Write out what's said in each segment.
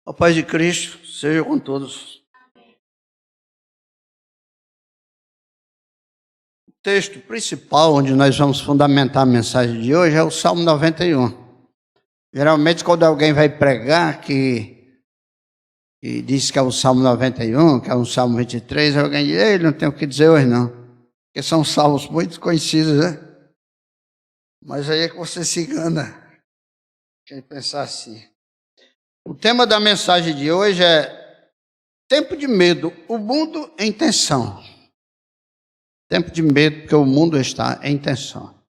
A paz de Cristo seja com todos. O texto principal onde nós vamos fundamentar a mensagem de hoje é o Salmo 91. Geralmente, quando alguém vai pregar que diz que é o Salmo 91, que é o Salmo 23, alguém diz, ei, não tem o que dizer hoje não. Porque são salmos muito conhecidos, né? Mas aí é que você se engana. Quem pensar assim. O tema da mensagem de hoje é tempo de medo, o mundo em tensão. Tempo de medo, porque o mundo está em tensão.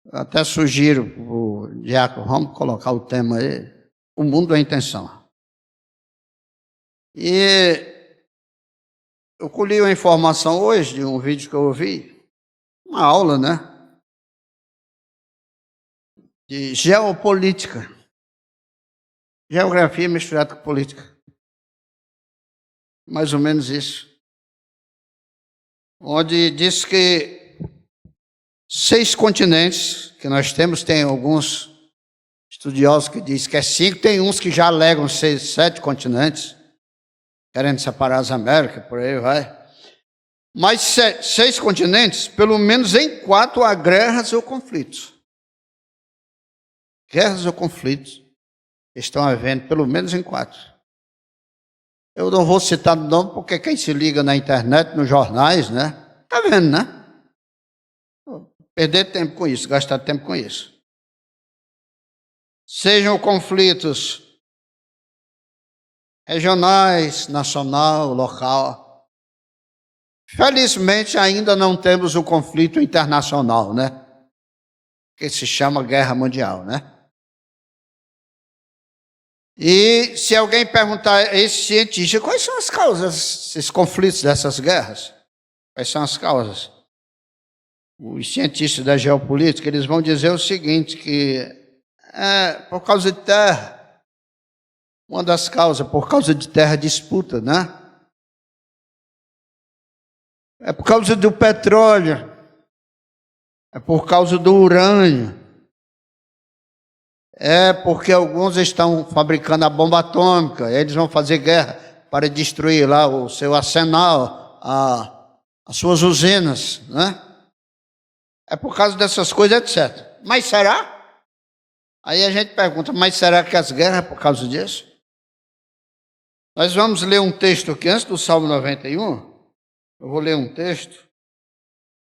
Eu até sugiro o diácono, vamos colocar o tema aí, o mundo em tensão. E eu colhi uma informação hoje de um vídeo que eu ouvi, uma aula, né? De geopolítica. Geografia misturada com política. Mais ou menos isso. Onde diz que 6 continentes que nós temos, tem alguns estudiosos que dizem que é 5, tem uns que já alegam 6, 7 continentes, querendo separar as Américas, por aí vai. Mas 6 continentes, pelo menos em 4 há guerras ou conflitos. Guerras ou conflitos estão havendo, pelo menos em 4. Eu não vou citar o nome, porque quem se liga na internet, nos jornais, né? Está vendo, né? Perder tempo com isso, gastar tempo com isso. Sejam conflitos regionais, nacional, local. Felizmente ainda não temos o conflito internacional, né? Que se chama guerra mundial, né? E se alguém perguntar a esse cientista, quais são as causas desses conflitos, dessas guerras? Quais são as causas? Os cientistas da geopolítica, eles vão dizer o seguinte, que é por causa de terra. Uma das causas, por causa de terra disputa, né? É por causa do petróleo. É por causa do urânio. É porque alguns estão fabricando a bomba atômica, eles vão fazer guerra para destruir lá o seu arsenal, as suas usinas, né? É por causa dessas coisas, etc. Mas será? Aí a gente pergunta, mas será que as guerras é por causa disso? Nós vamos ler um texto aqui antes do Salmo 91. Eu vou ler um texto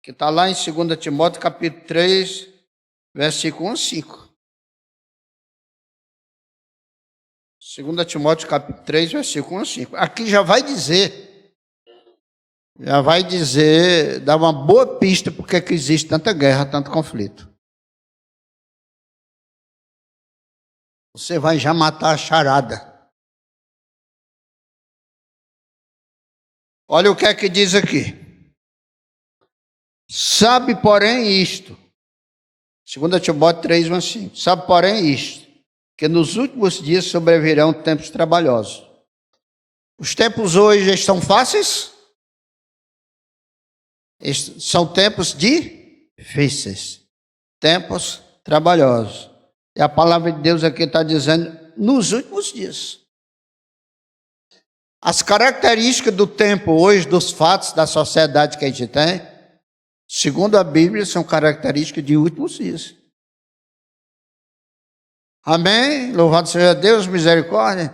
que está lá em 2 Timóteo, capítulo 3, versículo 1 a 5. 2 Timóteo, capítulo 3, versículo 1 a 5. Aqui já vai dizer, dá uma boa pista porque que existe tanta guerra, tanto conflito. Você vai já matar a charada. Olha o que é que diz aqui. Sabe, porém, isto. 2 Timóteo 3, 1 a 5. Sabe, porém, isto, que nos últimos dias sobrevirão tempos trabalhosos. Os tempos hoje estão fáceis? São tempos difíceis. Tempos trabalhosos. E a palavra de Deus aqui está dizendo, nos últimos dias. As características do tempo hoje, dos fatos da sociedade que a gente tem, segundo a Bíblia, são características de últimos dias. Amém? Louvado seja Deus, misericórdia.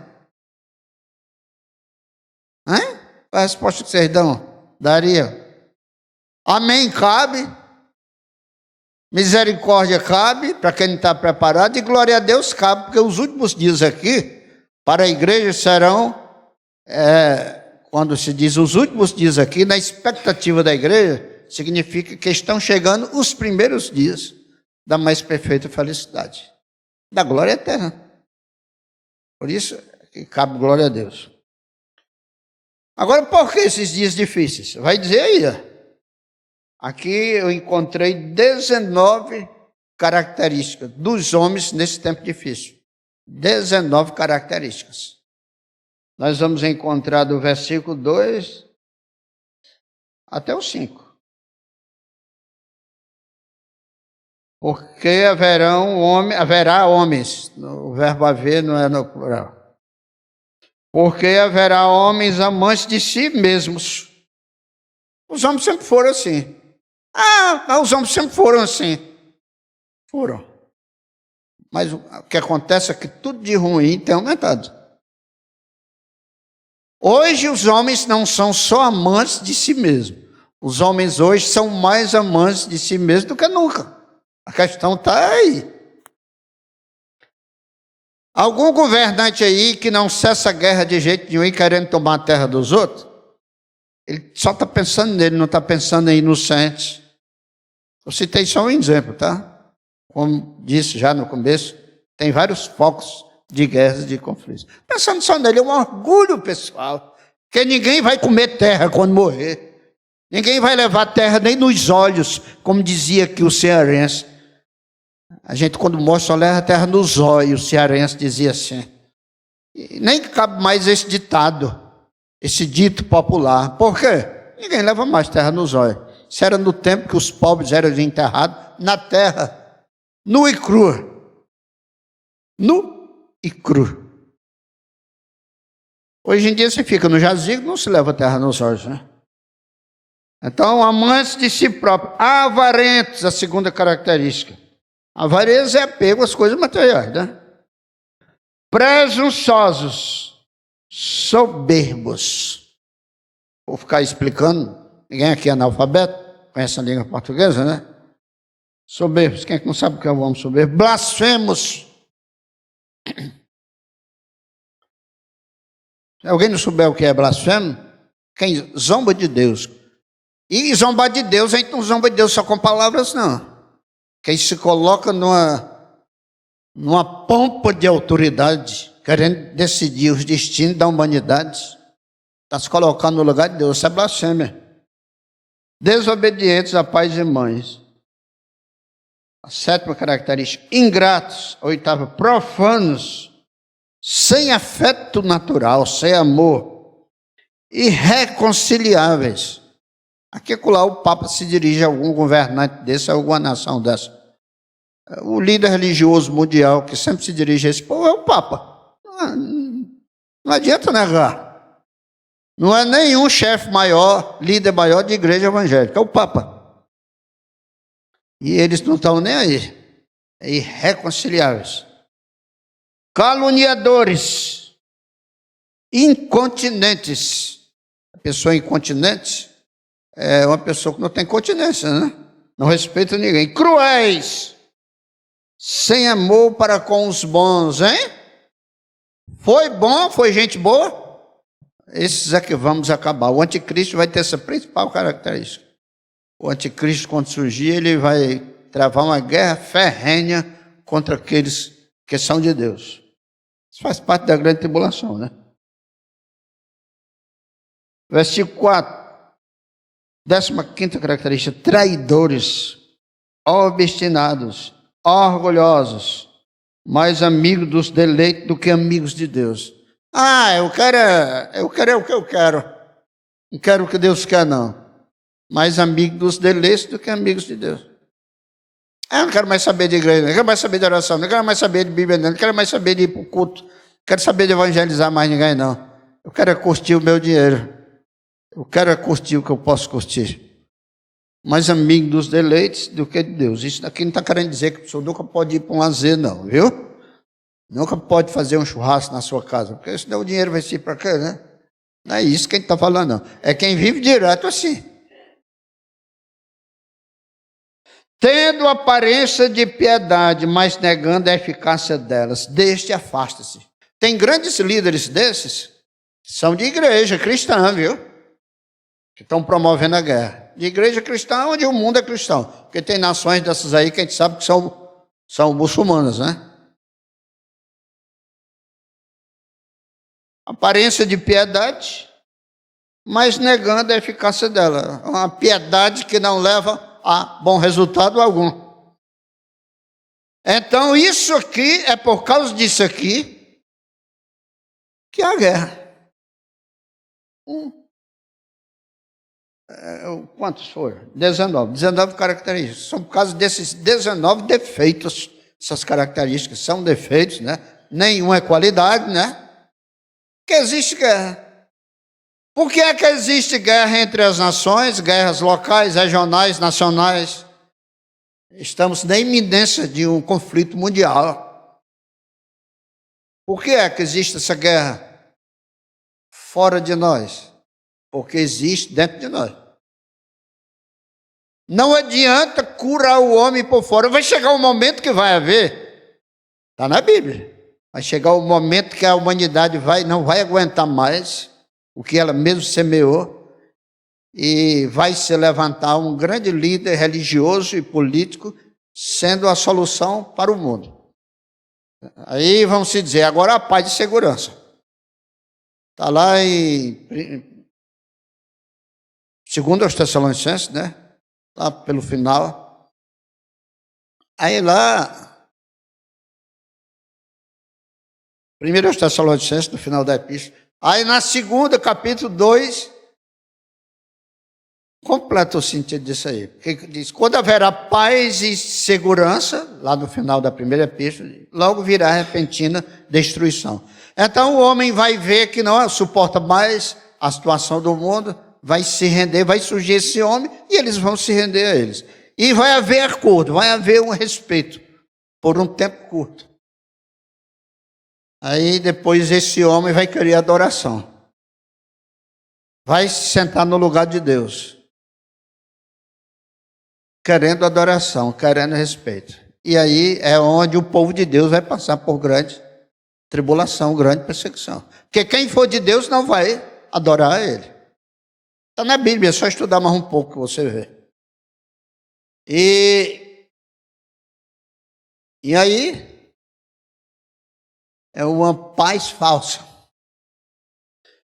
Qual a resposta que vocês dão? Daria. Amém cabe. Misericórdia cabe, para quem não está preparado. E glória a Deus cabe, porque os últimos dias aqui, para a igreja serão, quando se diz os últimos dias aqui, na expectativa da igreja, significa que estão chegando os primeiros dias da mais perfeita felicidade, da glória eterna. Por isso que cabe glória a Deus. Agora, por que esses dias difíceis? Vai dizer aí, ó. Aqui eu encontrei 19 características dos homens nesse tempo difícil. 19 características. Nós vamos encontrar do versículo 2 até o 5. Porque haverá homens, o verbo haver não é no plural. Porque haverá homens amantes de si mesmos. Os homens sempre foram assim. Os homens sempre foram assim. Foram. Mas o que acontece é que tudo de ruim tem aumentado. Hoje os homens não são só amantes de si mesmos. Os homens hoje são mais amantes de si mesmos do que nunca. A questão está aí. Algum governante aí que não cessa a guerra de jeito nenhum e querendo tomar a terra dos outros, ele só está pensando nele, não está pensando em inocentes. Eu citei só um exemplo, tá? Como disse já no começo, tem vários focos de guerras e de conflitos. Pensando só nele, é um orgulho pessoal, que ninguém vai comer terra quando morrer. Ninguém vai levar terra nem nos olhos, como dizia aqui o cearense. A gente, quando morre, só leva a terra nos olhos, o cearense dizia assim. E nem cabe mais esse ditado, esse dito popular. Por quê? Ninguém leva mais terra nos olhos. Isso era no tempo que os pobres eram enterrados na terra, nu e cru. Nu e cru. Hoje em dia você fica no jazigo, não se leva terra nos olhos, né? Então, amantes de si próprio, avarentos, a segunda característica. Avareza é apego às coisas materiais, né? Presunçosos, soberbos. Vou ficar explicando, ninguém aqui é analfabeto, conhece a língua portuguesa, né? Soberbos, quem é que não sabe o que é o homem soberbo? Blasfemos. Se alguém não souber o que é blasfemo, quem zomba de Deus. E zombar de Deus, a gente não zomba de Deus só com palavras, não. Quem se coloca numa pompa de autoridade, querendo decidir os destinos da humanidade, está se colocando no lugar de Deus, isso é blasfêmia. Desobedientes a pais e mães. A sétima característica, ingratos. A oitava, profanos, sem afeto natural, sem amor, irreconciliáveis. Aqui lá o Papa se dirige a algum governante desse, a alguma nação dessa. O líder religioso mundial que sempre se dirige a esse povo é o Papa. Não adianta negar. Não é nenhum chefe maior, líder maior de igreja evangélica, é o Papa. E eles não estão nem aí. É irreconciliáveis. Caluniadores. Incontinentes. A pessoa incontinente é uma pessoa que não tem continência, né? Não respeita ninguém. Cruéis, sem amor para com os bons, hein? Foi bom, foi gente boa? Esses é que vamos acabar. O anticristo vai ter essa principal característica. O anticristo, quando surgir, ele vai travar uma guerra ferrenha contra aqueles que são de Deus. Isso faz parte da grande tribulação, né? Versículo 4. 15ª característica, traidores, obstinados, orgulhosos, mais amigos dos deleites do que amigos de Deus. Eu quero o que eu quero. Não quero o que Deus quer, não. Mais amigos dos deleites do que amigos de Deus. Eu não quero mais saber de igreja, não quero mais saber de oração, não quero mais saber de Bíblia, não quero mais saber de ir para o culto, não quero saber de evangelizar mais ninguém, não. Eu quero curtir o meu dinheiro. Eu quero curtir o que eu posso curtir. Mais amigo dos deleites do que de Deus. Isso daqui não está querendo dizer que a pessoa nunca pode ir para um lazer, não, viu? Nunca pode fazer um churrasco na sua casa, porque senão o dinheiro vai ser para quê, né? Não é isso que a gente está falando, não. É quem vive direto assim. Tendo aparência de piedade, mas negando a eficácia delas, deste afasta-se. Tem grandes líderes desses, que são de igreja cristã, viu? Que estão promovendo a guerra. De igreja cristã, onde o mundo é cristão. Porque tem nações dessas aí que a gente sabe que são muçulmanas, né? Aparência de piedade, mas negando a eficácia dela. Uma piedade que não leva a bom resultado algum. Então, isso aqui, é por causa disso aqui, que há guerra. Quantos foram? 19 características. São por causa desses 19 defeitos. Essas características são defeitos, né? Nenhum é qualidade, né? que existe guerra. Por que é que existe guerra entre as nações, guerras locais, regionais, nacionais? Estamos na iminência de um conflito mundial. Por que é que existe essa guerra fora de nós? Porque existe dentro de nós. Não adianta curar o homem por fora. Vai chegar um momento que vai haver. Está na Bíblia. Vai chegar o momento que a humanidade não vai aguentar mais o que ela mesmo semeou, e vai se levantar um grande líder religioso e político, sendo a solução para o mundo. Aí vamos se dizer, agora a paz e segurança. Está lá em 2 Tessalonicenses, né? Lá pelo final. Aí lá, 1 Tessalonicenses, no final da epístola. Aí na segunda, capítulo 2, completa o sentido disso aí. Porque diz, quando haverá paz e segurança, lá no final da primeira epístola, logo virá repentina destruição. Então o homem vai ver que não suporta mais a situação do mundo, vai se render, vai surgir esse homem, e eles vão se render a eles. E vai haver acordo, vai haver um respeito, por um tempo curto. Aí depois esse homem vai querer adoração. Vai se sentar no lugar de Deus. Querendo adoração, querendo respeito. E aí é onde o povo de Deus vai passar por grande tribulação, grande perseguição. Porque quem for de Deus não vai adorar a Ele. Está na Bíblia, é só estudar mais um pouco que você vê. E aí é uma paz falsa.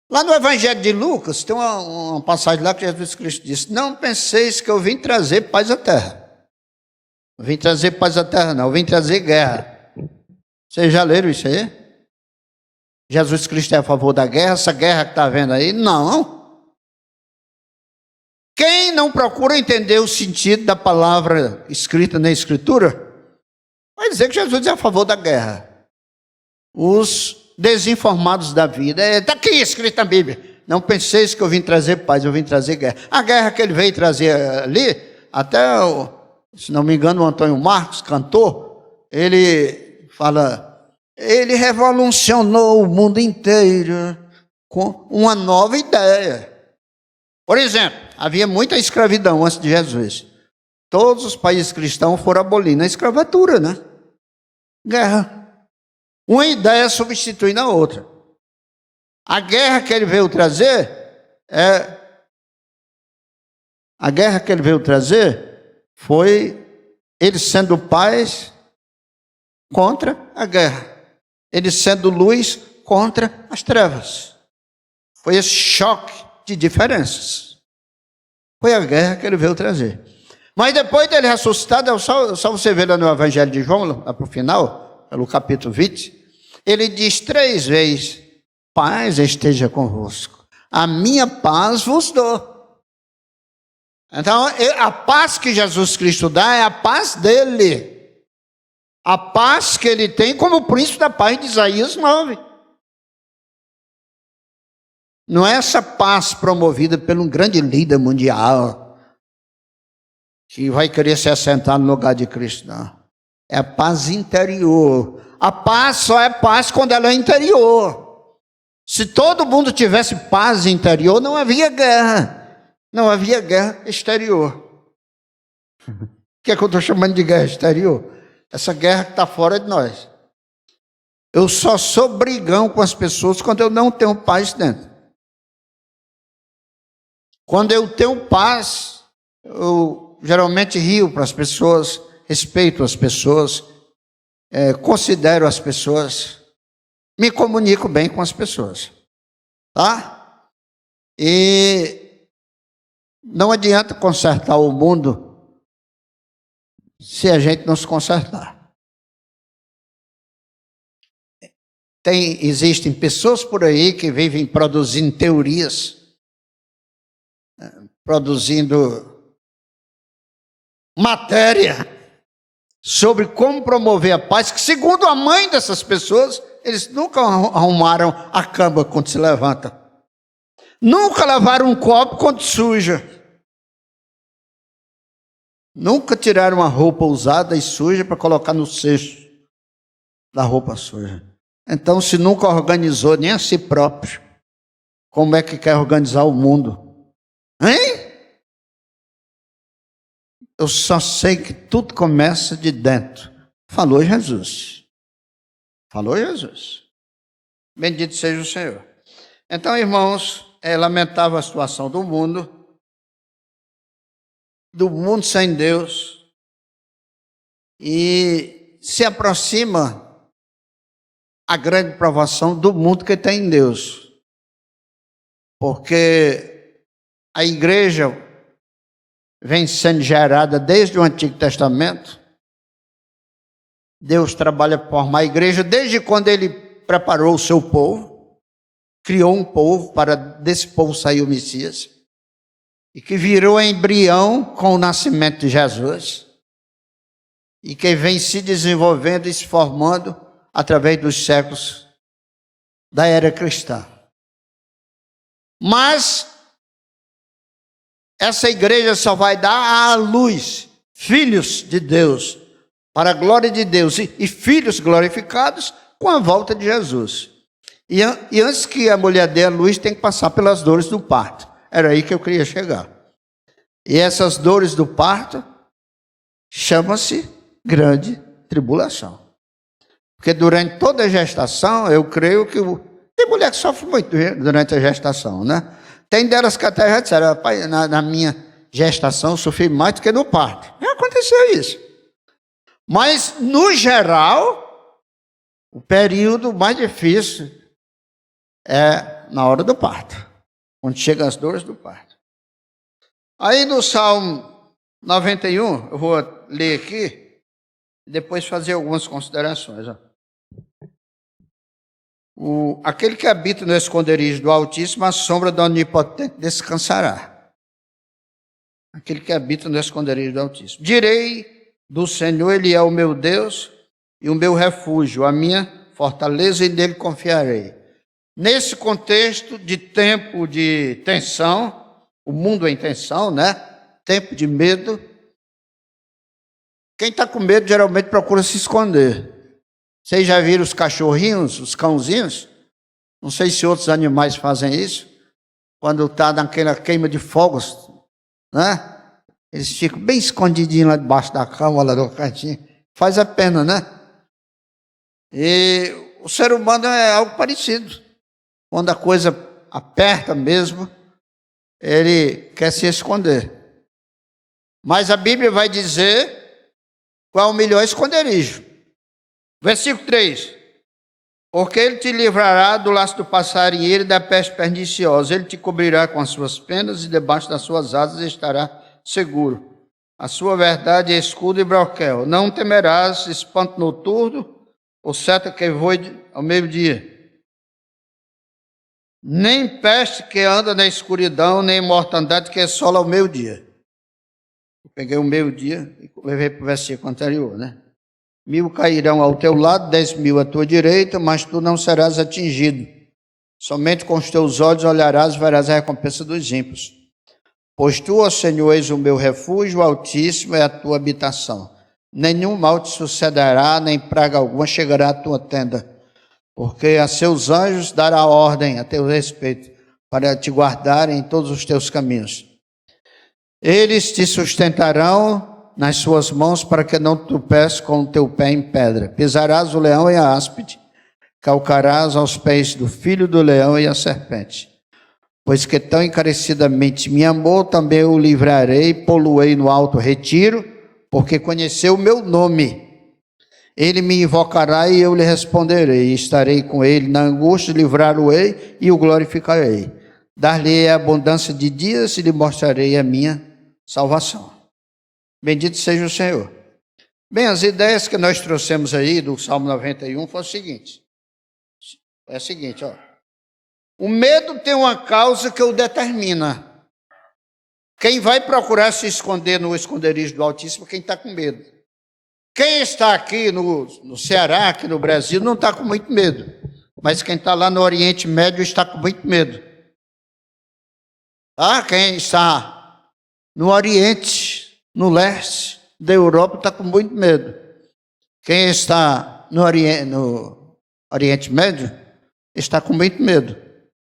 Lá no Evangelho de Lucas, tem uma passagem lá que Jesus Cristo disse, não penseis que eu vim trazer paz à terra. Não vim trazer paz à terra, não. Eu vim trazer guerra. Vocês já leram isso aí? Jesus Cristo é a favor da guerra, essa guerra que está vendo aí? Não. Quem não procura entender o sentido da palavra escrita na Escritura, vai dizer que Jesus é a favor da guerra. Os desinformados da vida, está aqui escrito na Bíblia, não penseis que eu vim trazer paz, eu vim trazer guerra. A guerra que ele veio trazer ali, até, se não me engano, o Antônio Marcos, cantor, ele fala, ele revolucionou o mundo inteiro com uma nova ideia. Por exemplo, havia muita escravidão antes de Jesus. Todos os países cristãos foram abolindo a escravatura, né? Guerra. Uma ideia substitui na outra. A guerra que ele veio trazer foi ele sendo paz contra a guerra. Ele sendo luz contra as trevas. Foi esse choque de diferenças. Foi a guerra que ele veio trazer. Mas depois dele ressuscitado, só você ver lá no Evangelho de João, lá para o final, pelo capítulo 20, ele diz 3 vezes, paz esteja convosco, a minha paz vos dou. Então, a paz que Jesus Cristo dá é a paz dele. A paz que ele tem como príncipe da paz de Isaías 9. Não é essa paz promovida por um grande líder mundial, que vai querer se assentar no lugar de Cristo, não. É a paz interior. A paz só é paz quando ela é interior. Se todo mundo tivesse paz interior, não havia guerra. Não havia guerra exterior. O que é que eu estou chamando de guerra exterior? Essa guerra que está fora de nós. Eu só sou brigão com as pessoas quando eu não tenho paz dentro. Quando eu tenho paz, eu geralmente rio para as pessoas, respeito as pessoas, considero as pessoas, me comunico bem com as pessoas, tá? E não adianta consertar o mundo se a gente não se consertar. Existem pessoas por aí que vivem produzindo teorias, produzindo matéria, sobre como promover a paz, que segundo a mãe dessas pessoas, eles nunca arrumaram a cama quando se levanta. Nunca lavaram um copo quando suja. Nunca tiraram uma roupa usada e suja para colocar no cesto da roupa suja. Então, se nunca organizou nem a si próprio, como é que quer organizar o mundo? Hein? Eu só sei que tudo começa de dentro. Falou Jesus. Falou Jesus. Bendito seja o Senhor. Então, irmãos, é lamentável a situação do mundo sem Deus, e se aproxima a grande provação do mundo que tem em Deus. Porque a igreja vem sendo gerada desde o Antigo Testamento. Deus trabalha para formar a igreja desde quando ele preparou o seu povo, criou um povo para desse povo sair o Messias, e que virou embrião com o nascimento de Jesus, e que vem se desenvolvendo e se formando através dos séculos da era cristã. Mas essa igreja só vai dar à luz filhos de Deus, para a glória de Deus, e filhos glorificados com a volta de Jesus. E antes que a mulher dê a luz, tem que passar pelas dores do parto. Era aí que eu queria chegar. E essas dores do parto chama-se grande tribulação. Porque durante toda a gestação, eu creio que tem mulher que sofre muito durante a gestação, né? Tem delas que até já disseram: rapaz, na minha gestação eu sofri mais do que no parto. Já aconteceu isso. Mas, no geral, o período mais difícil é na hora do parto, quando chegam as dores do parto. Aí no Salmo 91, eu vou ler aqui, e depois fazer algumas considerações. Aquele que habita no esconderijo do Altíssimo, a sombra do Onipotente descansará. Aquele que habita no esconderijo do Altíssimo. Direi do Senhor, Ele é o meu Deus e o meu refúgio, a minha fortaleza, e nele confiarei. Nesse contexto de tempo de tensão, o mundo é em tensão, né? Tempo de medo. Quem está com medo geralmente procura se esconder. Vocês já viram os cachorrinhos, os cãozinhos? Não sei se outros animais fazem isso. Quando está naquela queima de fogos, né? Eles ficam bem escondidinhos lá debaixo da cama, lá no cantinho. Faz a pena, né? E o ser humano é algo parecido. Quando a coisa aperta mesmo, ele quer se esconder. Mas a Bíblia vai dizer qual é o melhor esconderijo. Versículo 3. Porque ele te livrará do laço do passarinheiro e da peste perniciosa. Ele te cobrirá com as suas penas e debaixo das suas asas estará seguro. A sua verdade é escudo e broquel. Não temerás espanto noturno, ou seta que voe ao meio-dia. Nem peste que anda na escuridão, nem mortandade que assola ao meio-dia. Eu peguei o meio-dia e levei para o versículo anterior, né? 1000 cairão ao teu lado, 10.000 à tua direita, mas tu não serás atingido. Somente com os teus olhos olharás e verás a recompensa dos ímpios. Pois tu, ó Senhor, és o meu refúgio, o Altíssimo é a tua habitação. Nenhum mal te sucederá, nem praga alguma chegará à tua tenda. Porque a seus anjos dará ordem a teu respeito, para te guardarem em todos os teus caminhos. Eles te sustentarão nas suas mãos, para que não tropeces com o teu pé em pedra. Pisarás o leão e a áspide, calcarás aos pés do filho do leão e a serpente. Pois que tão encarecidamente me amou, também eu o livrarei, pô-lo-ei no alto retiro, porque conheceu o meu nome. Ele me invocará e eu lhe responderei. Estarei com ele na angústia, livrá-lo-ei e o glorificarei. Dar-lhe a abundância de dias e lhe mostrarei a minha salvação. Bendito seja o Senhor. Bem, as ideias que nós trouxemos aí do Salmo 91 foi o seguinte. É o seguinte, ó. O medo tem uma causa que o determina. Quem vai procurar se esconder no esconderijo do Altíssimo é quem está com medo. Quem está aqui no Ceará, aqui no Brasil, não está com muito medo. Mas quem está lá no Oriente Médio está com muito medo. Quem está no Oriente, no leste da Europa, está com muito medo. Quem está no Oriente Médio está com muito medo.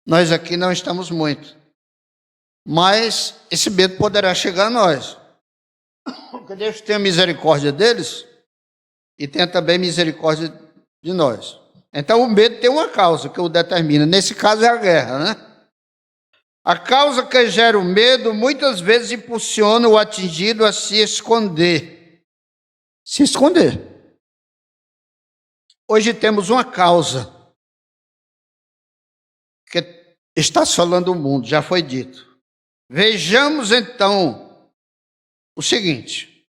Nós aqui não estamos muito. Mas esse medo poderá chegar a nós. Porque Deus tem a misericórdia deles e tem também misericórdia de nós. Então o medo tem uma causa que o determina. Nesse caso é a guerra, né? A causa que gera o medo muitas vezes impulsiona o atingido a se esconder. Se esconder. Hoje temos uma causa que está assolando o mundo, já foi dito. Vejamos então o seguinte: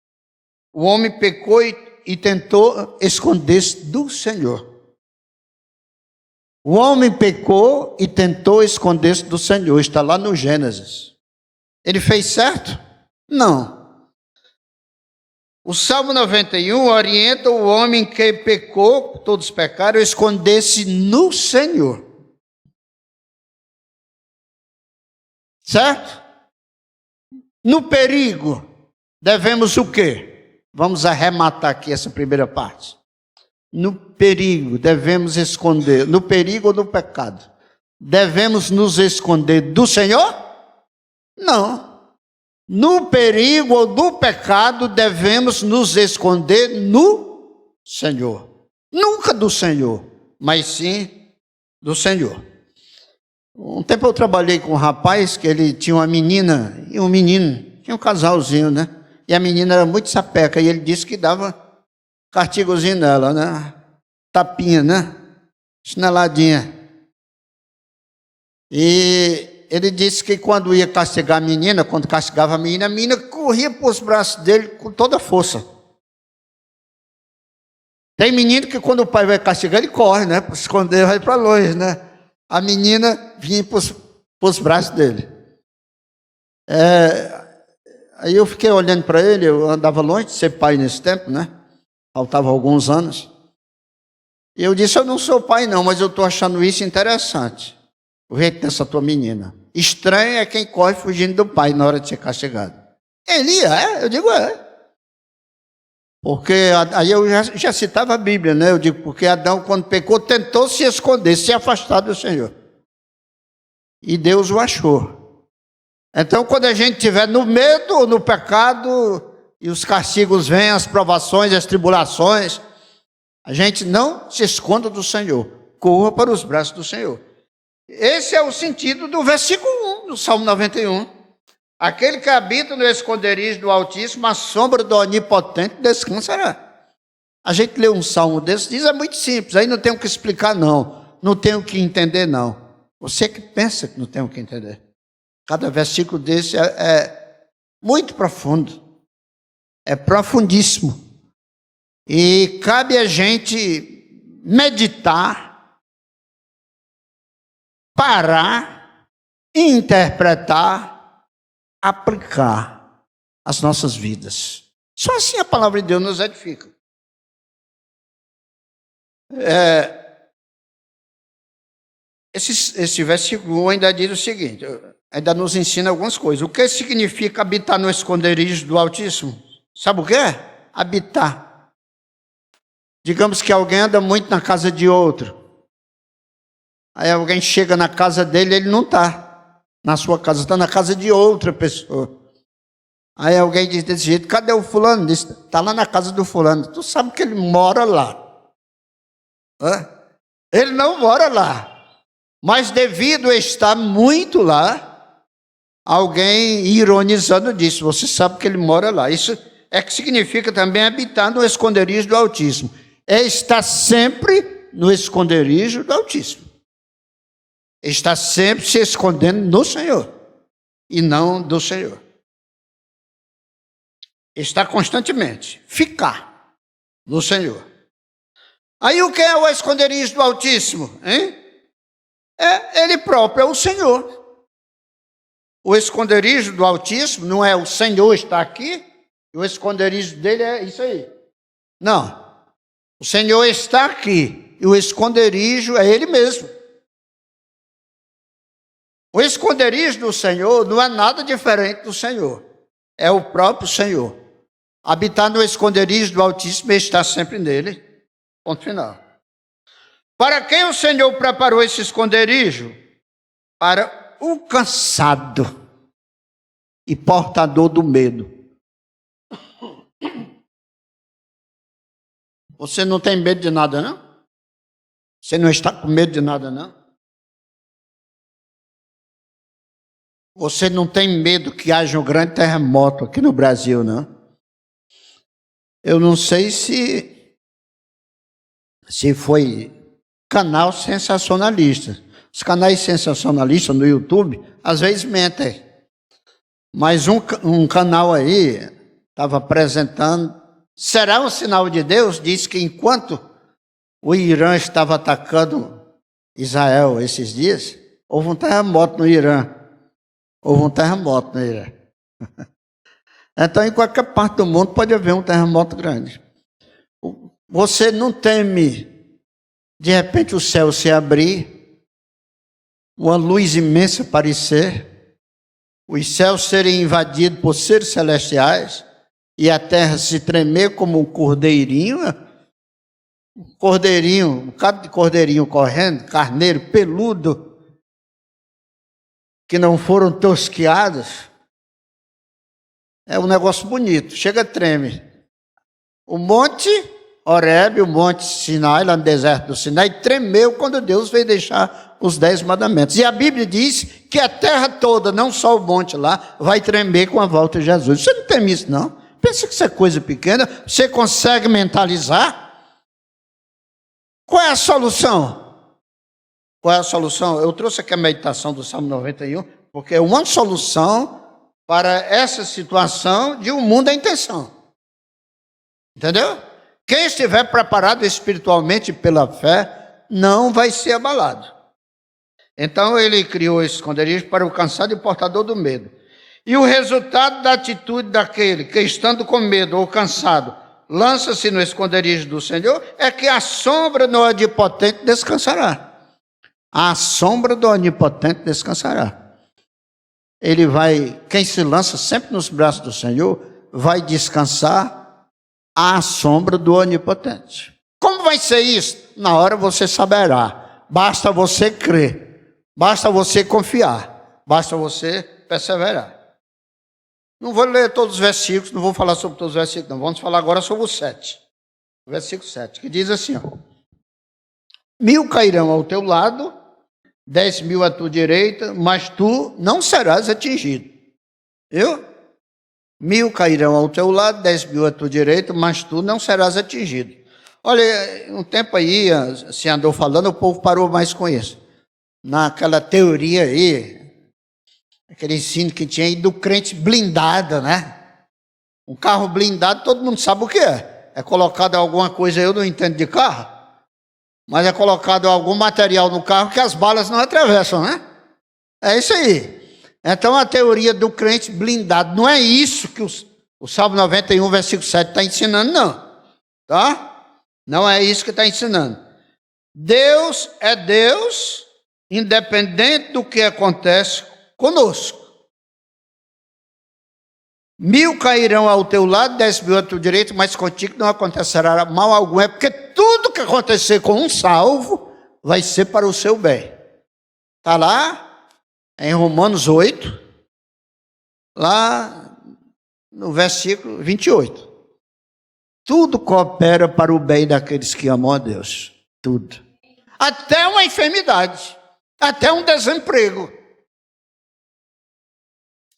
o homem pecou e tentou esconder-se do Senhor. O homem pecou e tentou esconder-se do Senhor. Está lá no Gênesis. Ele fez certo? Não. O Salmo 91 orienta o homem que pecou, todos pecaram, a esconder-se no Senhor. Certo? No perigo, devemos o quê? Vamos arrematar aqui essa primeira parte. No perigo, devemos esconder. No perigo ou no pecado? Devemos nos esconder do Senhor? Não. No perigo ou no pecado, devemos nos esconder no Senhor. Nunca do Senhor, mas sim do Senhor. Um tempo eu trabalhei com um rapaz que ele tinha uma menina e um menino. Tinha um casalzinho, né? E a menina era muito sapeca e ele disse que dava castigozinho nela, né? Tapinha, né? Chineladinha. E ele disse que quando ia castigar a menina, quando castigava a menina corria para os braços dele com toda a força. Tem menino que quando o pai vai castigar, ele corre, né? Para esconder, vai para longe, né? A menina vinha para os braços dele. Aí eu fiquei olhando para ele, eu andava longe de ser pai nesse tempo, né? Faltavam alguns anos. E eu disse, eu não sou pai não, mas eu estou achando isso interessante. O jeito dessa tua menina. Estranho é quem corre fugindo do pai na hora de ser castigado. Ele eu digo Porque aí eu já citava a Bíblia, né? Eu digo, porque Adão, quando pecou, tentou se esconder, se afastar do Senhor. E Deus o achou. Então, quando a gente estiver no medo ou no pecado, e os castigos vêm, as provações, as tribulações, a gente não se esconda do Senhor. Corra para os braços do Senhor. Esse é o sentido do versículo 1 do Salmo 91. Aquele que habita no esconderijo do Altíssimo, a sombra do Onipotente descansará. A gente lê um salmo desse, diz, é muito simples, aí não tem o que explicar não, não tem o que entender não. Você que pensa que não tem o que entender. Cada versículo desse é muito profundo, é profundíssimo. E cabe a gente meditar, parar, interpretar, aplicar as nossas vidas. Só assim a palavra de Deus nos edifica. Esse versículo ainda diz o seguinte, ainda nos ensina algumas coisas. O que significa habitar no esconderijo do Altíssimo? Sabe o que é? Habitar. Digamos que alguém anda muito na casa de outro. Aí alguém chega na casa dele, ele não está na sua casa, está na casa de outra pessoa. Aí alguém diz desse jeito, cadê o fulano? Diz, está lá na casa do fulano. Tu sabe que ele mora lá. Ele não mora lá. Mas devido a estar muito lá, alguém ironizando disse, você sabe que ele mora lá. Isso é que significa também habitar no esconderijo do Altíssimo. É estar sempre no esconderijo do Altíssimo. Está sempre se escondendo no Senhor e não do Senhor. Está constantemente, ficar no Senhor. Aí o que é o esconderijo do Altíssimo? É Ele próprio, é o Senhor. O esconderijo do Altíssimo não é o Senhor está aqui, o esconderijo dele é isso aí. Não. O Senhor está aqui e o esconderijo é Ele mesmo. O esconderijo do Senhor não é nada diferente do Senhor. É o próprio Senhor. Habitar no esconderijo do Altíssimo e estar sempre nele. Ponto final. Para quem o Senhor preparou esse esconderijo? Para o cansado e portador do medo. Você não tem medo de nada, não? Você não está com medo de nada, não? Você não tem medo que haja um grande terremoto aqui no Brasil, não? Eu não sei se foi canal sensacionalista. Os canais sensacionalistas no YouTube, às vezes mentem. Mas um canal aí estava apresentando. Será um sinal de Deus? Diz que enquanto o Irã estava atacando Israel esses dias, houve um terremoto no Irã. Então, em qualquer parte do mundo pode haver um terremoto grande. Você não teme, de repente, o céu se abrir, uma luz imensa aparecer, os céus serem invadidos por seres celestiais e a terra se tremer como um cordeirinho, um bocado de cordeirinho correndo, carneiro peludo, que não foram tosquiados. É um negócio bonito, chega treme. O monte Horebe, o monte Sinai, lá no deserto do Sinai, tremeu quando Deus veio deixar os 10 mandamentos. E a Bíblia diz que a terra toda, não só o monte lá, vai tremer com a volta de Jesus. Você não teme isso, não? Pensa que isso é coisa pequena. Você consegue mentalizar? Qual é a solução? Qual é a solução? Eu trouxe aqui a meditação do Salmo 91, porque é uma solução para essa situação de um mundo em tensão. Entendeu? Quem estiver preparado espiritualmente pela fé, não vai ser abalado. Então ele criou esse esconderijo para o cansado e o portador do medo. E o resultado da atitude daquele que, estando com medo ou cansado, lança-se no esconderijo do Senhor, é que a sombra do Onipotente descansará. A sombra do Onipotente descansará. Quem se lança sempre nos braços do Senhor, vai descansar à sombra do Onipotente. Como vai ser isso? Na hora você saberá. Basta você crer. Basta você confiar. Basta você perseverar. Não vou ler todos os versículos, não vou falar sobre todos os versículos, não. Vamos falar agora sobre o 7. O versículo 7, que diz assim, ó. 1000 cairão ao teu lado, 10.000 à tua direita, mas tu não serás atingido. Viu? 1000 cairão ao teu lado, 10.000 à tua direita, mas tu não serás atingido. Olha, um tempo aí, se andou falando, o povo parou mais com isso. Naquela teoria aí, aquele ensino que tinha aí do crente blindado, né? Um carro blindado, todo mundo sabe o que é. É colocado alguma coisa, eu não entendo de carro, mas é colocado algum material no carro que as balas não atravessam, né? É isso aí. Então a teoria do crente blindado, não é isso que o Salmo 91, versículo 7 está ensinando, não. Tá? Não é isso que está ensinando. Deus é Deus, independente do que acontece conosco. 1000 cairão ao teu lado, 10.000 à tua direita, mas contigo não acontecerá mal algum. É porque tudo que acontecer com um salvo vai ser para o seu bem. Está lá em Romanos 8, lá no versículo 28. Tudo coopera para o bem daqueles que amam a Deus. Tudo. Até uma enfermidade, até um desemprego,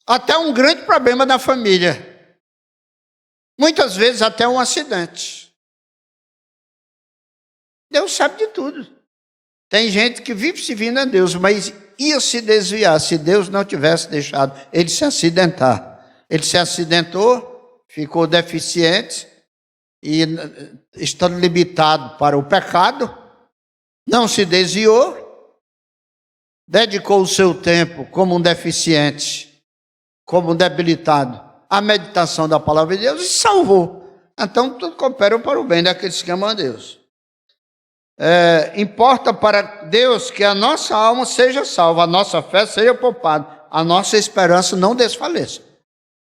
até um grande problema na família. Muitas vezes até um acidente. Deus sabe de tudo. Tem gente que vive servindo a Deus, mas ia se desviar se Deus não tivesse deixado ele se acidentar. Ele se acidentou, ficou deficiente e, estando limitado para o pecado, não se desviou, dedicou o seu tempo como um deficiente, como um debilitado, à meditação da palavra de Deus e salvou. Então tudo coopera para o bem daqueles que amam a Deus. Importa para Deus que a nossa alma seja salva, a nossa fé seja poupada, a nossa esperança não desfaleça.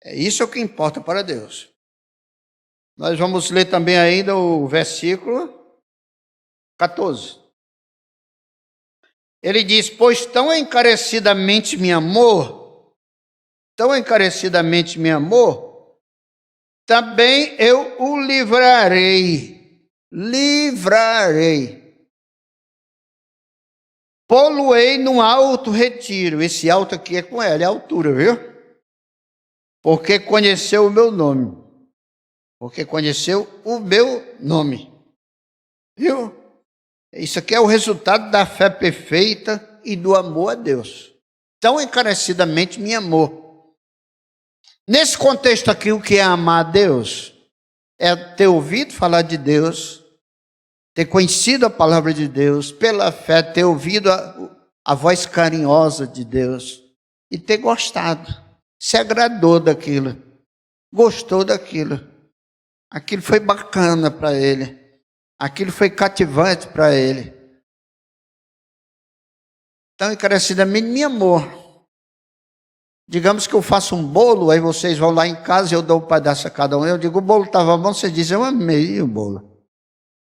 É isso que importa para Deus. Nós vamos ler também ainda o versículo 14. Ele diz: pois tão encarecidamente me amou, também eu o livrarei. Pô-lo-ei num alto retiro. Esse alto aqui é com L, é a altura, viu? Porque conheceu o meu nome. Viu? Isso aqui é o resultado da fé perfeita e do amor a Deus. Tão encarecidamente me amou. Nesse contexto aqui, o que é amar a Deus? É ter ouvido falar de Deus, ter conhecido a palavra de Deus, pela fé ter ouvido a voz carinhosa de Deus e ter gostado, se agradou daquilo, gostou daquilo. Aquilo foi bacana para ele, aquilo foi cativante para ele. Então, encarecidamente me amou. Digamos que eu faço um bolo, aí vocês vão lá em casa e eu dou um pedaço a cada um. Eu digo, o bolo estava bom, você diz, eu amei o bolo.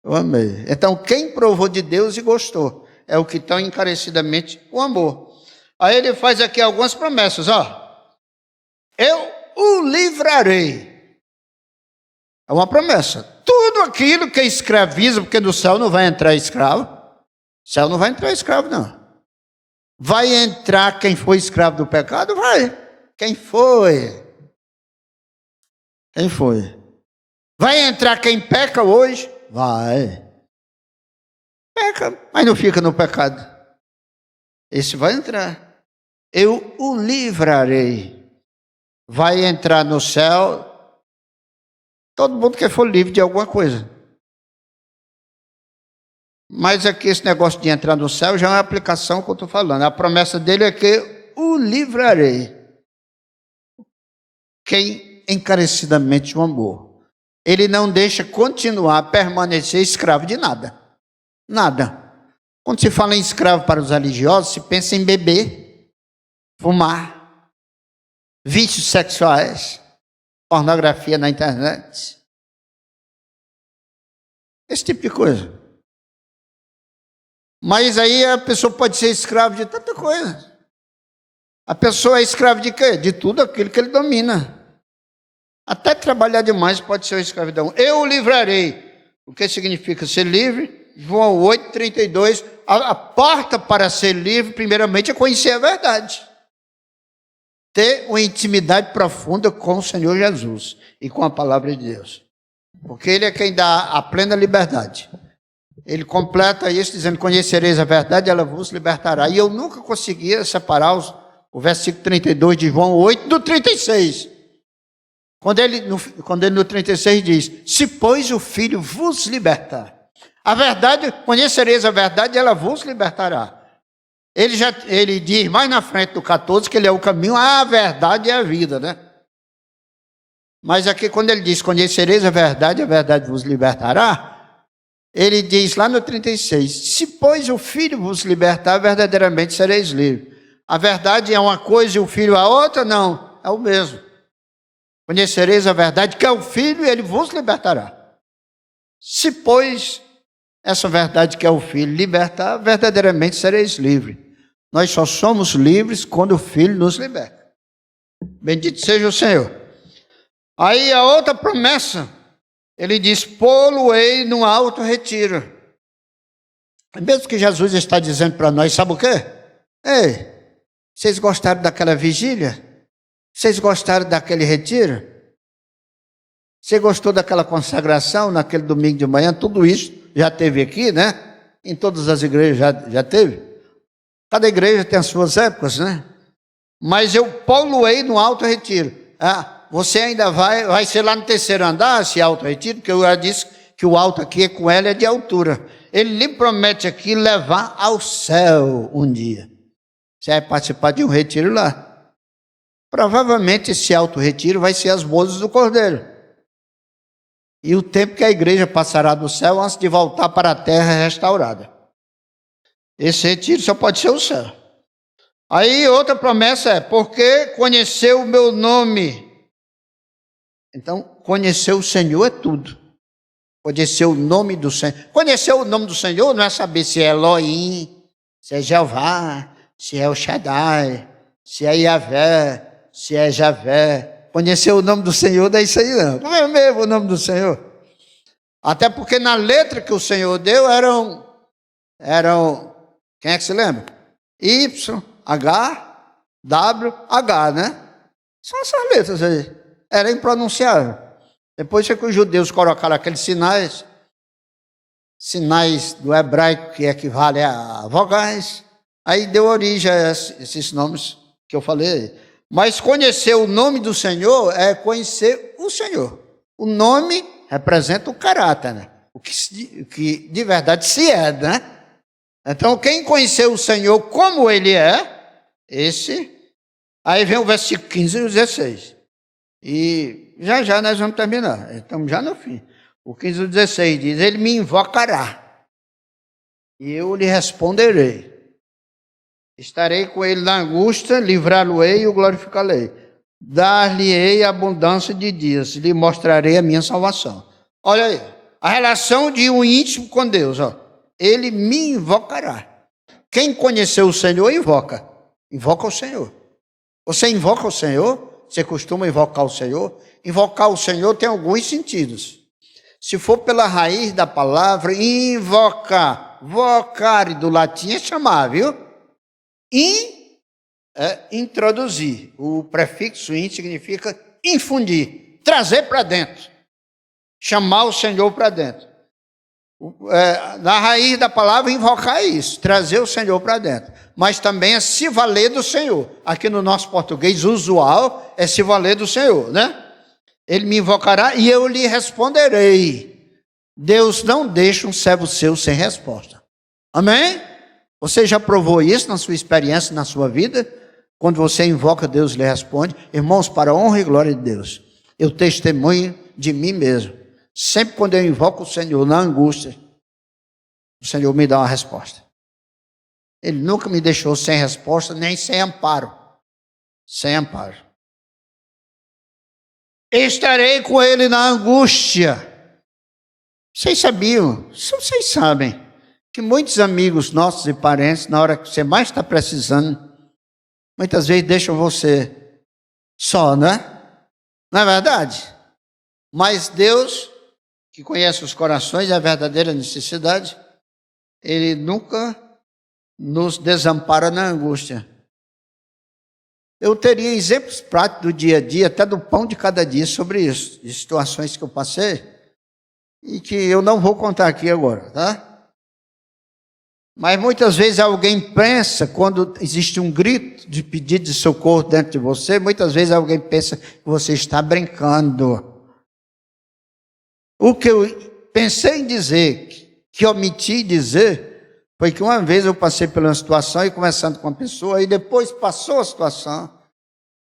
Eu amei. Então, quem provou de Deus e gostou, é o que tão encarecidamente o amor. Aí ele faz aqui algumas promessas, ó. Eu o livrarei. É uma promessa. Tudo aquilo que escraviza, porque no céu não vai entrar escravo. No céu não vai entrar escravo, não. Vai entrar quem foi escravo do pecado? Vai. Quem foi? Vai entrar quem peca hoje? Vai. Peca, mas não fica no pecado. Esse vai entrar. Eu o livrarei. Vai entrar no céu todo mundo que for livre de alguma coisa. Mas aqui esse negócio de entrar no céu já é uma aplicação que eu estou falando. A promessa dele é que o livrarei. Quem encarecidamente o amor. Ele não deixa continuar, permanecer escravo de nada. Nada. Quando se fala em escravo para os religiosos, se pensa em beber, fumar, vícios sexuais, pornografia na internet. Esse tipo de coisa. Mas aí a pessoa pode ser escravo de tanta coisa. A pessoa é escrava de quê? De tudo aquilo que ele domina. Até trabalhar demais pode ser uma escravidão. Eu o livrarei. O que significa ser livre? João 8,32. A porta para ser livre, primeiramente, é conhecer a verdade. Ter uma intimidade profunda com o Senhor Jesus e com a palavra de Deus. Porque Ele é quem dá a plena liberdade. Ele completa isso dizendo, conhecereis a verdade, ela vos libertará. E eu nunca conseguia separar o versículo 32 de João 8 do 36. Quando ele no 36 diz, se pois o Filho vos libertar. A verdade, conhecereis a verdade, ela vos libertará. Ele diz mais na frente do 14 que ele é o caminho, a verdade e a vida, né? Mas aqui quando ele diz, conhecereis a verdade vos libertará. Ele diz lá no 36, se pois o Filho vos libertar, verdadeiramente sereis livres. A verdade é uma coisa e o Filho a outra? Não, é o mesmo. Conhecereis a verdade, que é o Filho, e ele vos libertará. Se pois essa verdade que é o Filho libertar, verdadeiramente sereis livres. Nós só somos livres quando o Filho nos liberta. Bendito seja o Senhor. Aí a outra promessa, ele diz, pô-lo-ei num alto retiro. Mesmo que Jesus está dizendo para nós, sabe o quê? Ei, vocês gostaram daquela vigília? Vocês gostaram daquele retiro? Você gostou daquela consagração naquele domingo de manhã? Tudo isso já teve aqui, né? Em todas as igrejas já teve. Cada igreja tem as suas épocas, né? Mas eu pô-lo-ei no alto retiro. Você ainda vai ser lá no terceiro andar, esse alto retiro, porque eu já disse que o alto aqui com ela é de altura. Ele lhe promete aqui levar ao céu um dia. Você vai participar de um retiro lá. Provavelmente esse alto retiro vai ser as bodas do Cordeiro. e o tempo que a igreja passará do céu antes de voltar para a terra restaurada. Esse retiro só pode ser o céu. Aí outra promessa é, porque conheceu o meu nome. Então, conhecer o Senhor é tudo. Conhecer o nome do Senhor. Conhecer o nome do Senhor não é saber se é Elohim, se é Jeová, se é o Shaddai, se é Yahvé, se é Javé. Conhecer o nome do Senhor não é isso aí não. Não é mesmo o nome do Senhor. Até porque na letra que o Senhor deu eram quem é que se lembra? Y, H, W, H, né? São essas letras aí. Era impronunciável. Depois que os judeus colocaram aqueles sinais do hebraico que equivalem a vogais, aí deu origem a esses nomes que eu falei. Mas conhecer o nome do Senhor é conhecer o Senhor. O nome representa o caráter, né? O que de verdade se é, né? Então, quem conheceu o Senhor como Ele é, esse... Aí vem o versículo 15 e o 16. E já nós vamos terminar. Estamos já no fim. O 15 e o 16 diz, Ele me invocará, e eu lhe responderei. Estarei com Ele na angústia, livrá-lo-ei e o glorificarei. Dar-lhe-ei abundância de dias, lhe mostrarei a minha salvação. Olha aí, a relação de um íntimo com Deus, ó. Ele me invocará. Quem conheceu o Senhor, invoca. Invoca o Senhor. Você invoca o Senhor? Você costuma invocar o Senhor? Invocar o Senhor tem alguns sentidos. Se for pela raiz da palavra, invocar. Vocare do latim é chamar, viu? Introduzir. O prefixo in significa infundir. Trazer para dentro. Chamar o Senhor para dentro. Na raiz da palavra, invocar é isso, trazer o Senhor para dentro, mas também é se valer do Senhor. Aqui no nosso português usual é se valer do Senhor, né? Ele me invocará e eu lhe responderei. Deus não deixa um servo seu sem resposta. Amém? Você já provou isso na sua experiência, na sua vida? Quando você invoca, Deus lhe responde. Irmãos, para a honra e glória de Deus, eu testemunho de mim mesmo. Sempre quando eu invoco o Senhor na angústia, o Senhor me dá uma resposta. Ele nunca me deixou sem resposta, nem sem amparo. Sem amparo. Estarei com Ele na angústia. Vocês sabiam, vocês sabem, que muitos amigos nossos e parentes, na hora que você mais está precisando, muitas vezes deixam você só, né? Não é verdade? Mas Deus, que conhece os corações e a verdadeira necessidade, Ele nunca nos desampara na angústia. Eu teria exemplos práticos do dia a dia, até do pão de cada dia, sobre isso, de situações que eu passei, e que eu não vou contar aqui agora, tá? Mas muitas vezes alguém pensa, quando existe um grito de pedido de socorro dentro de você, muitas vezes alguém pensa que você está brincando. O que eu pensei em dizer, que omiti dizer, foi que uma vez eu passei por uma situação e conversando com uma pessoa, e depois passou a situação.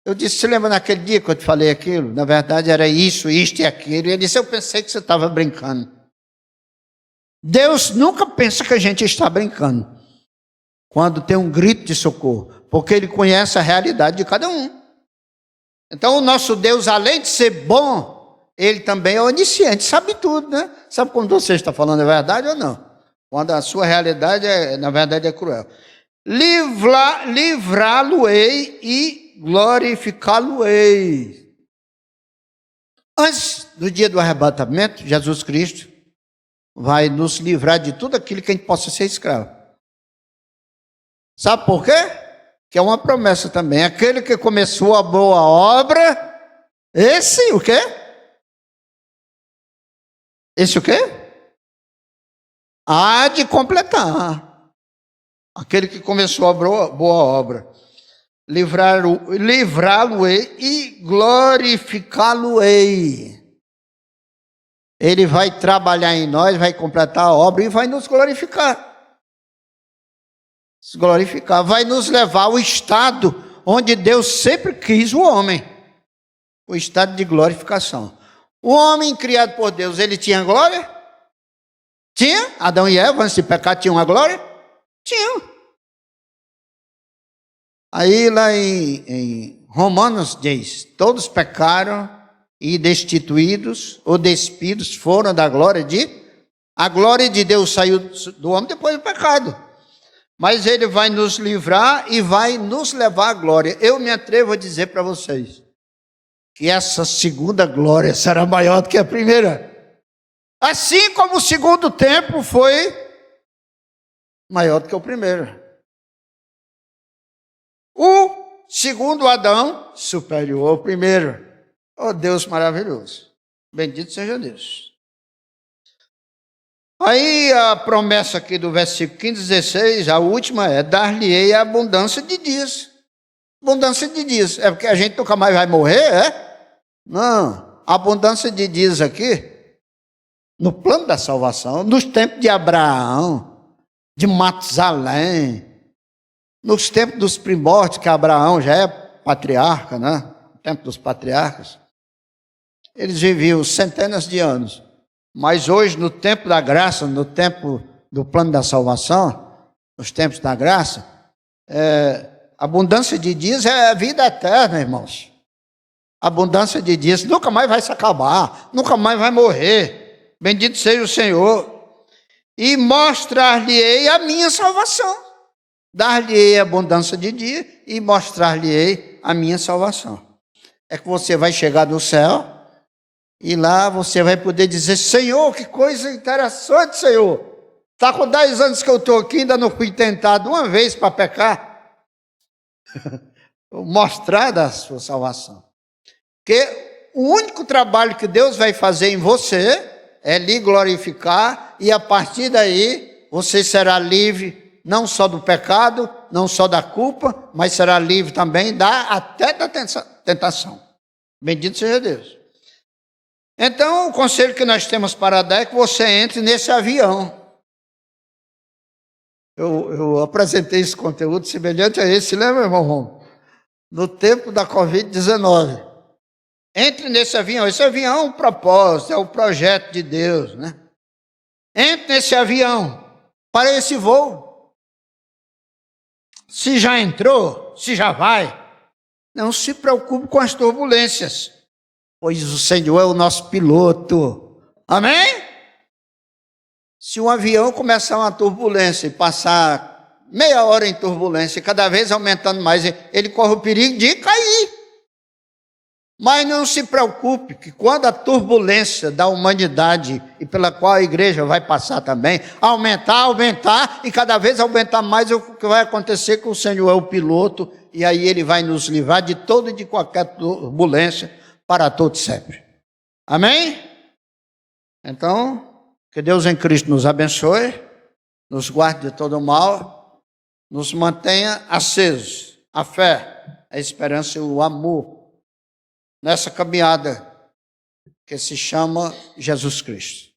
Eu disse, você lembra naquele dia que eu te falei aquilo? Na verdade era isso, isto e aquilo. E ele disse, eu pensei que você estava brincando. Deus nunca pensa que a gente está brincando quando tem um grito de socorro, porque Ele conhece a realidade de cada um. Então o nosso Deus, além de ser bom, Ele também é onisciente, sabe tudo, né? Sabe quando você está falando a verdade ou não? Quando a sua realidade, na verdade, é cruel. Livrá-lo-ei e glorificá-lo-ei. Antes do dia do arrebatamento, Jesus Cristo vai nos livrar de tudo aquilo que a gente possa ser escravo. Sabe por quê? Que é uma promessa também. Aquele que começou a boa obra, esse o quê? Esse o quê? Há de completar. Aquele que começou a boa obra. Livrá-lo-ei e glorificá-lo-ei. Ele vai trabalhar em nós, vai completar a obra e vai nos glorificar. Se glorificar, vai nos levar ao estado onde Deus sempre quis o homem. O estado de glorificação. O homem criado por Deus, ele tinha glória? Tinha? Adão e Eva, antes de pecar, tinham uma glória? Tinham. Aí lá em Romanos diz, todos pecaram e destituídos ou despidos foram da glória de... A glória de Deus saiu do homem depois do pecado. Mas ele vai nos livrar e vai nos levar à glória. Eu me atrevo a dizer para vocês que essa segunda glória será maior do que a primeira. Assim como o segundo templo foi maior do que o primeiro. O segundo Adão superior ao primeiro. Oh, Deus maravilhoso. Bendito seja Deus. Aí a promessa aqui do versículo 15, 16, a última é, dar-lhe-ei a abundância de dias. Abundância de dias. É porque a gente nunca mais vai morrer, é? Não. A abundância de dias aqui, no plano da salvação, nos tempos de Abraão, de Matusalém, nos tempos dos primórdios, que Abraão já é patriarca, né? No tempo dos patriarcas. Eles viviam centenas de anos. Mas hoje, no tempo da graça, no tempo do plano da salvação, nos tempos da graça, abundância de dias é a vida eterna, irmãos. Abundância de dias nunca mais vai se acabar, nunca mais vai morrer. Bendito seja o Senhor. E mostrar-lhe-ei a minha salvação. Dar-lhe-ei abundância de dia e mostrar-lhe-ei a minha salvação. É que você vai chegar no céu e lá você vai poder dizer, Senhor, que coisa interessante, Senhor. Está com 10 anos que eu estou aqui, ainda não fui tentado uma vez para pecar. Mostrar da sua salvação. Porque o único trabalho que Deus vai fazer em você é lhe glorificar, e a partir daí você será livre, não só do pecado, não só da culpa, mas será livre também até da tentação. Bendito seja Deus. Então, o conselho que nós temos para dar é que você entre nesse avião. Eu apresentei esse conteúdo semelhante a esse, lembra, irmão Romo? No tempo da Covid-19. Entre nesse avião. Esse avião é um propósito, é o projeto de Deus, né? Entre nesse avião para esse voo. Se já entrou, se já vai, não se preocupe com as turbulências, pois o Senhor é o nosso piloto. Amém? Se um avião começar uma turbulência e passar meia hora em turbulência, cada vez aumentando mais, ele corre o perigo de cair. Mas não se preocupe, que quando a turbulência da humanidade, e pela qual a igreja vai passar também, aumentar, e cada vez aumentar mais, o que vai acontecer com o Senhor é o piloto, e aí ele vai nos livrar de toda e de qualquer turbulência, para todo sempre. Amém? Então, que Deus em Cristo nos abençoe, nos guarde de todo mal, nos mantenha acesos, a fé, a esperança e o amor, nessa caminhada que se chama Jesus Cristo.